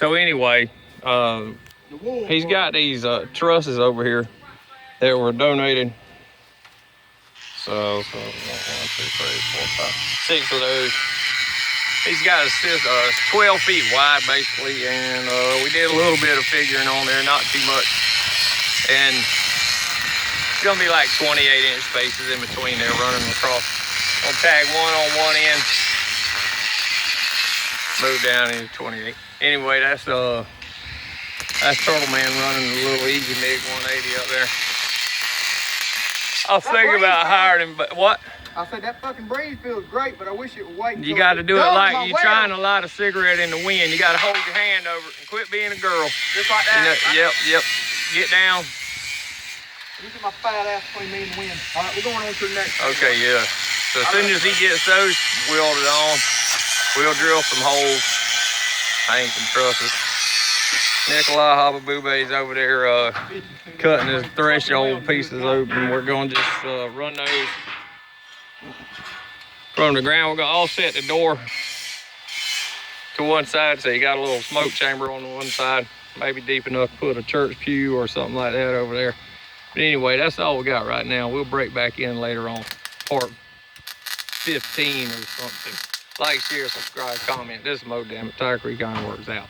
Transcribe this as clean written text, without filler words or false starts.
So anyway, he's got these trusses over here that were donated. So 1, 2, 3, 4, 5, 6 of those. He's got a 12 feet wide basically, and we did a little bit of figuring on there, not too much. And it's gonna be like 28-inch spaces in between there running across. I'll tag one on one end, move down into 28. Anyway, that's Turtle Man running a little easy MIG 180 up there. I was thinking about hiring him, but what? I said that fucking breeze feels great, but I wish it would wait. You got to do it like you're trying to light a cigarette in the wind. You got to hold your hand over it and quit being a girl. Just like that. You know, yep. Get down. You get my fat ass between me and the wind. All right, we're going on to the next. Okay, yeah. So as soon as he gets those welded on, we'll drill some holes, hang some trusses. Nikolai Hababube's over there cutting his threshold pieces open. We're going to just run those from the ground. We're going to offset the door to one side, so you got a little smoke chamber on the one side, maybe deep enough to put a church pew or something like that over there. But anyway, that's all we got right now. We'll break back in later on part 15 or something. Like, share, subscribe, comment. This is Mo Damn It. Tire Creek Iron Works out.